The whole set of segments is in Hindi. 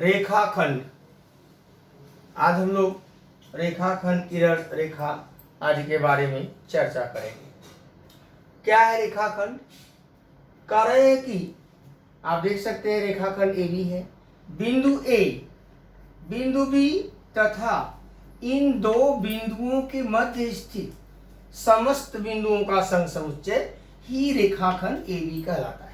रेखाखंड। आज हम लोग रेखाखंड, किरण रेखा आदि के बारे में चर्चा करेंगे। क्या है रेखाखंड? कह रहे हैं कि आप देख सकते हैं रेखाखंड ए बी है, बिंदु ए, बिंदु बी तथा इन दो बिंदुओं के मध्य स्थित समस्त बिंदुओं का संग समुच्चय ही रेखाखंड ए बी कहलाता है।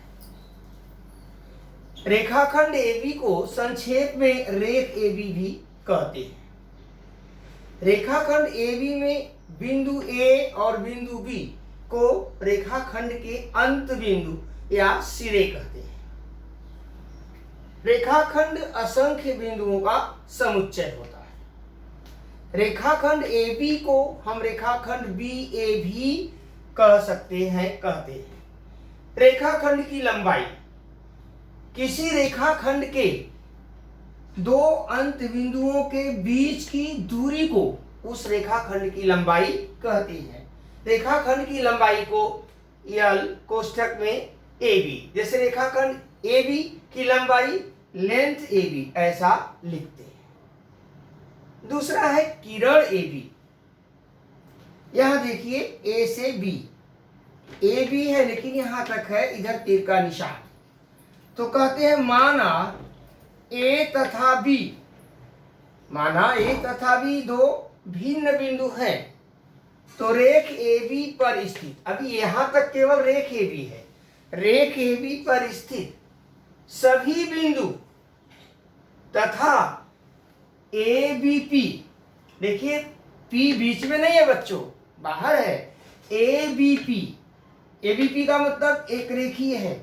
रेखाखंड ए बी को संक्षेप में रेख ए बी भी कहते हैं। रेखाखंड ए बी में बिंदु ए और बिंदु बी को रेखाखंड के अंत बिंदु या सिरे कहते हैं। रेखाखंड असंख्य बिंदुओं का समुच्चय होता है। रेखाखंड ए बी को हम रेखाखंड बी ए भी कह सकते हैं, कहते हैं। रेखाखंड की लंबाई किसी रेखाखंड के दो अंत बिंदुओं के बीच की दूरी को उस रेखाखंड की लंबाई कहती है। रेखाखंड की लंबाई को यल कोष्ठक में ए बी, जैसे रेखाखंड ए बी की लंबाई लेंथ ए बी, ऐसा लिखते हैं। दूसरा है किरण ए बी। यहां देखिए ए से बी, ए बी है लेकिन यहां तक है, इधर तीर का निशान, तो कहते हैं माना ए तथा बी, माना ए तथा बी दो भिन्न बिंदु हैं, तो रेख ए बी पर स्थित, अभी यहां तक केवल रेख ए बी है, रेख ए बी पर स्थित सभी बिंदु तथा ए बी पी, देखिए पी बीच में नहीं है बच्चों, बाहर है, ए बी पी का मतलब एक रेखीय है,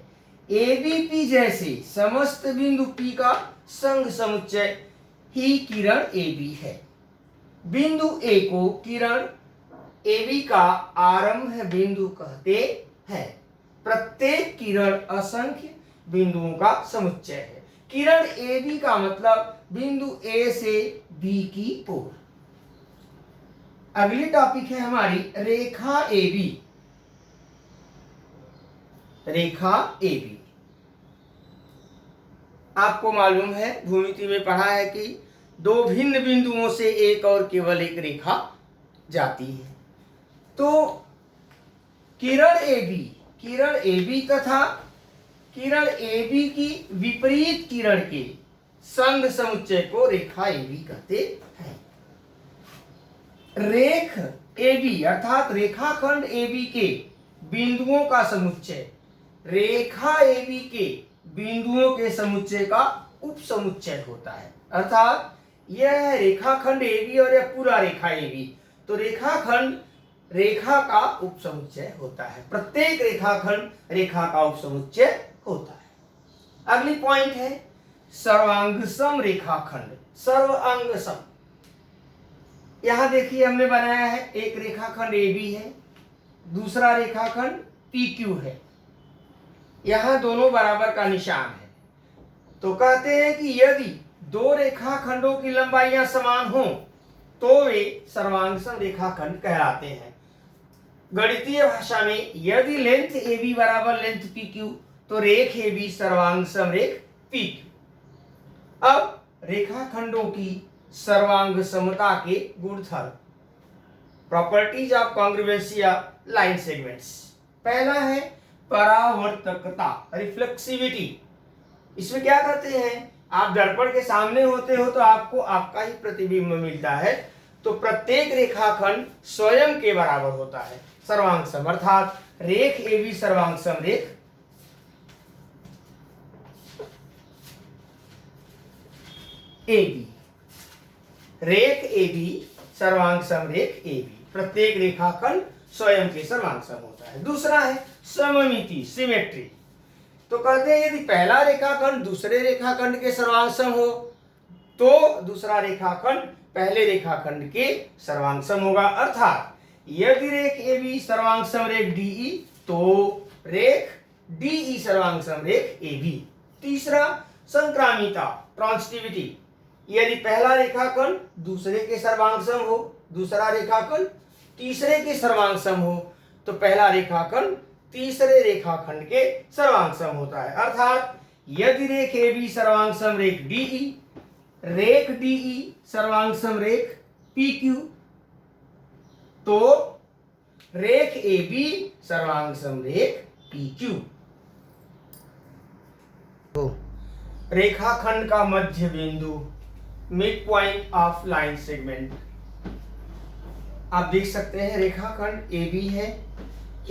ए बी पी जैसे समस्त बिंदु पी का संग समुच्चय ही किरण ए बी है। बिंदु ए को किरण ए बी का आरंभ बिंदु कहते हैं। प्रत्येक किरण असंख्य बिंदुओं का समुच्चय है। किरण ए बी का मतलब बिंदु ए से बी की ओर। अगली टॉपिक है हमारी रेखा A B. Rekha A B, आपको मालूम है भूमिति में पढ़ा है कि दो भिन्न बिंदुओं से एक और केवल एक रेखा जाती है। तो किरण ए बी तथा किरण ए बी की विपरीत किरण के संग समुच्चय को रेखा ए बी कहते हैं। रेख ए बी अर्थात रेखाखंड ए बी के बिंदुओं का समुच्चय रेखा ए बी के बिंदुओं के समुच्चय का उपसमुच्चय होता है। अर्थात यह है रेखाखंड ए बी और यह पूरा रेखा ए बी, तो रेखाखंड रेखा का उपसमुच्चय होता है। प्रत्येक रेखाखंड रेखा का उपसमुच्चय होता है। अगली पॉइंट है सर्वांगसम रेखाखंड। सर्वांगसम, यहां देखिए हमने बनाया है, एक रेखाखंड ए बी है, दूसरा रेखाखंड पी क्यू है, यहां दोनों बराबर का निशान है। तो कहते हैं कि यदि दो रेखाखंडों की लंबाइयां समान हो तो वे सर्वांगसम रेखाखंड कहलाते हैं। गणितीय भाषा में यदि लेंथ ए बी बराबर लेंथ पी क्यू तो रेख ए बी सर्वांगसम रेख पी क्यू। अब रेखाखंडों की सर्वांग समता के गुणधर्म, properties of congruency of line segments. पहला है परावर्तकता, रिफ्लेक्सिविटी। इसमें क्या करते हैं, आप दर्पण के सामने होते हो तो आपको आपका ही प्रतिबिंब मिलता है, तो प्रत्येक रेखाखंड स्वयं के बराबर होता है। सर्वांगसम अर्थात रेख ए बी सर्वांगसम रेख ए बी, रेख ए बी सर्वांगसम रेख ए बी, प्रत्येक रेखाखंड स्वयं के सर्वांगसम होता है। दूसरा है सममिति, सिमेट्री। तो कहते हैं यदि पहला रेखाखंड दूसरे रेखाखंड के सर्वांगसम हो तो दूसरा रेखाखंड पहले रेखाखंड के सर्वांगसम होगा। अर्थात यदि रेख ए बी सर्वांगसम रेख डी ई तो रेख डी ई सर्वांगसम रेख ए बी। तीसरा संक्रामिता, ट्रांसिटिविटी। यदि पहला रेखाखंड दूसरे के सर्वांगसम हो, दूसरा रेखाखंड तीसरे के सर्वांगसम हो, तो पहला रेखाखंड तीसरे रेखाखंड के सर्वांगसम होता है। अर्थात यदि रेख ए बी सर्वांगसम रेख डी ई रेख डीई सर्वांग समरेख पी क्यू, तो रेख ए बी सर्वांग समरेख पी क्यू। तो रेखाखंड का मध्य बिंदु, mid point of line segment, आप देख सकते हैं रेखाखंड ए बी है।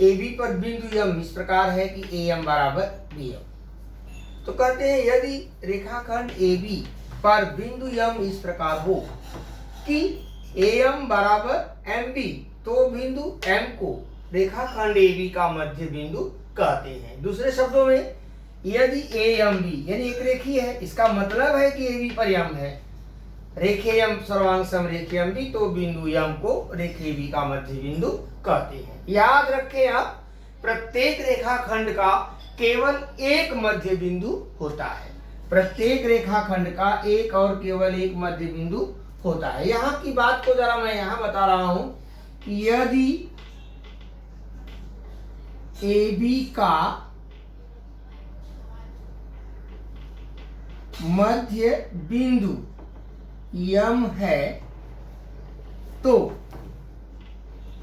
ए बी पर बिंदु यम इस प्रकार है कि ए एम बराबर बी एम। तो कहते हैं यदि रेखाखंड ए बी पर बिंदु यम इस प्रकार हो कि ए एम बराबर एम बी, तो बिंदु एम को रेखाखंड ए बी का मध्य बिंदु कहते हैं। दूसरे शब्दों में यदि ए एम बी यानी एक रेखी है, इसका मतलब है कि ए बी पर यम है, रेखे यम सर्वांग समरेख यम बी, तो बिंदु यम को रेखे बी का मध्य बिंदु कहते हैं। याद रखें आप, प्रत्येक रेखाखंड का केवल एक मध्य बिंदु होता है। प्रत्येक रेखाखंड का एक और केवल एक मध्य बिंदु होता है। यहाँ की बात को जरा मैं यहाँ बता रहा हूं कि यदि ए बी का मध्य बिंदु यम है तो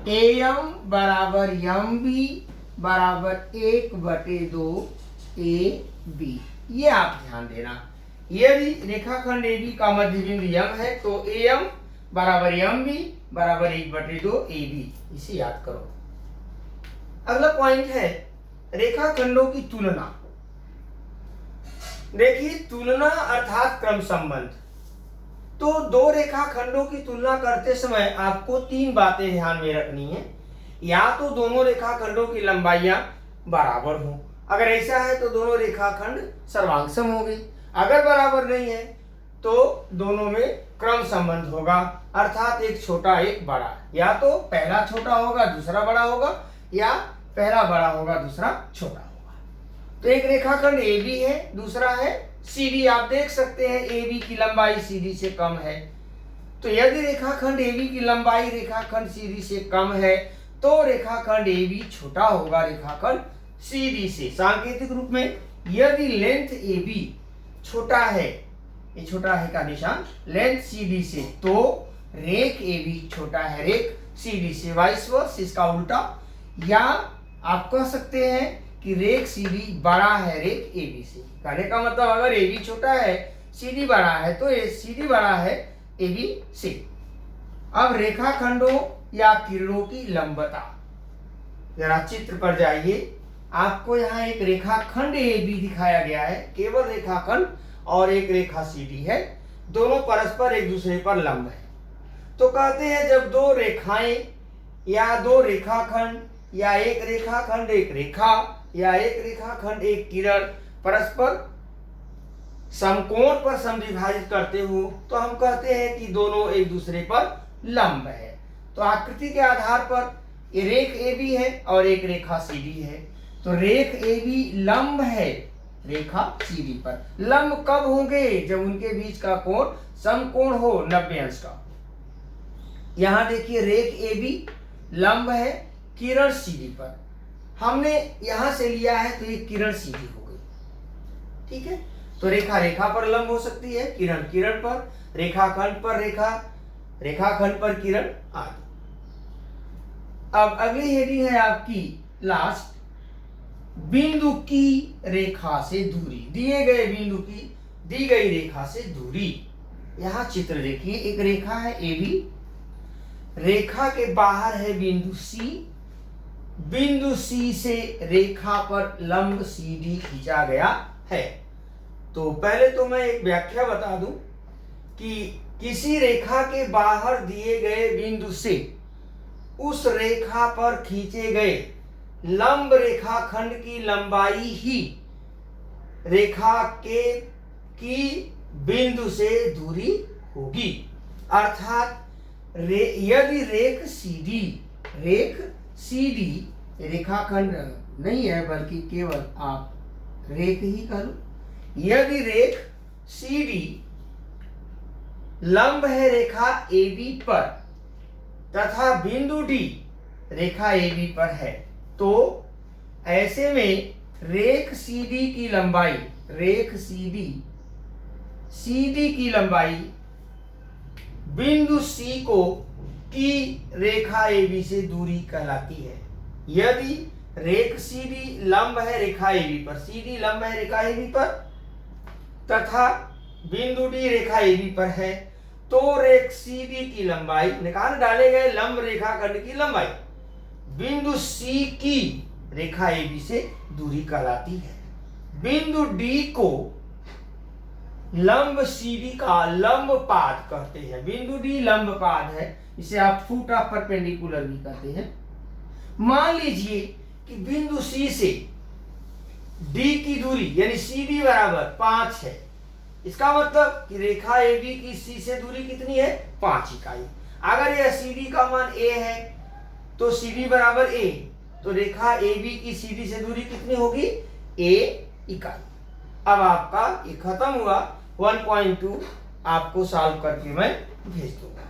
ए एम बराबर यम बी बराबर 1/2 ए बी। ये आप ध्यान देना, यदि रेखाखंड ए बी का मध्य बिंदु यम है तो ए एम बराबर यम बी बराबर 1/2 ए बी। इसे याद करो। अगला पॉइंट है रेखाखंडों की तुलना। देखिए, तुलना अर्थात क्रम संबंध। तो दो रेखाखंडों की तुलना करते समय आपको तीन बातें ध्यान में रखनी है। या तो दोनों रेखाखंडों की लंबाइयां बराबर हो, अगर ऐसा है तो दोनों रेखाखंड सर्वांगसम होंगे। अगर बराबर नहीं है तो दोनों में क्रम संबंध होगा, अर्थात एक छोटा एक बड़ा। या तो पहला छोटा होगा दूसरा बड़ा होगा, या पहला बड़ा होगा दूसरा छोटा होगा। तो एक रेखाखंड ए बी है, दूसरा है सी डी। आप देख सकते हैं ए बी की लंबाई सी डी से कम है। तो यदि रेखाखंड ए बी की लंबाई रेखाखंड सी डी से कम है तो रेखाखंड ए बी छोटा होगा रेखाखंड सी डी से। सांकेतिक रूप में यदि लेंथ ए बी छोटा है, ये छोटा है का निशान, लेंथ सी डी से, तो रेख ए बी छोटा है रेख सी डी से। वाइस वर्स, इसका उल्टा। या आप कह सकते हैं कि रेख सी डी बड़ा है रेख ए बी से। कहने का मतलब अगर ए बी छोटा है सी डी बड़ा है तो सी डी बड़ा है ए बी से। अब रेखाखंडों या किरणों की लंबता, जरा चित्र पर जाइए। आपको यहाँ एक रेखाखंड ए बी दिखाया गया है, केवल रेखाखंड, और एक रेखा सी डी है, दोनों परस्पर एक दूसरे पर लंब है। तो कहते हैं जब दो रेखाएं या दो रेखाखंड या एक रेखाखंड एक रेखा या एक रेखाखंड एक किरण परस्पर समकोण पर समद्विभाजित करते हो तो हम कहते हैं कि दोनों एक दूसरे पर लंब है। तो आकृति के आधार पर ये रेख ए बी है और एक रेखा सी डी है। तो रेख ए बी लंब है रेखा सी डी पर। लंब कब होंगे? जब उनके बीच का कोण समकोण हो 90 अंश का। यहां देखिए रेख ए बी लंब है किरण सी डी पर। हमने यहां से लिया है तो ये किरण सी डी हो गई, ठीक है। तो रेखा रेखा पर लंब हो सकती है, किरण किरण पर, रेखाखंड पर रेखा, रेखाखंड पर किरण आदि। अब अगली हेडिंग है आपकी लास्ट, बिंदु की रेखा से दूरी। दिए गए बिंदु की दी गई रेखा से दूरी। यहां चित्र देखिए, एक रेखा है ए बी, रेखा के बाहर है बिंदु सी, बिंदु सी से रेखा पर लंब सी डी खींचा गया है। तो पहले तो मैं एक व्याख्या बता दूं कि किसी रेखा के बाहर दिए गए बिंदु से उस रेखा पर खींचे गए लंब रेखाखंड की लंबाई ही रेखा के की बिंदु से दूरी होगी। अर्थात यदि रेख सी डी रेखाखंड नहीं है बल्कि केवल आप रेख ही करो, यदि रेख सी डी लंब है रेखा ए बी पर तथा बिंदु डी रेखा ए बी पर है, तो ऐसे में रेख सी डी की लंबाई, रेख सी डी CD की लंबाई बिंदु C को की रेखा AB से दूरी कहलाती है। यदि रेख CD लंब है रेखा AB पर, CD लंब है रेखा AB पर तथा बिंदु D रेखा AB पर है, तो रेख CD की लंबाई, निकाल डाले गए लंब रेखाखंड की लंबाई बिंदु C की रेखा AB से दूरी कहलाती है। बिंदु D को लंब CD का लंब पाद कहते हैं। बिंदु D लंब पाद है, इसे आप फुट ऑफ परपेंडिकुलर भी कहते हैं। मान लीजिए कि बिंदु C से D की दूरी यानी CD बराबर 5 है। इसका मतलब कि रेखा AB की C से दूरी कितनी है? 5 इकाई। अगर यह CD का मान A है तो CD बराबर A, तो रेखा AB की CD से दूरी कितनी होगी? A इकाई। अब आपका ये खत्म हुआ। 1.2 आपको सॉल्व करके मैं भेज दूंगा।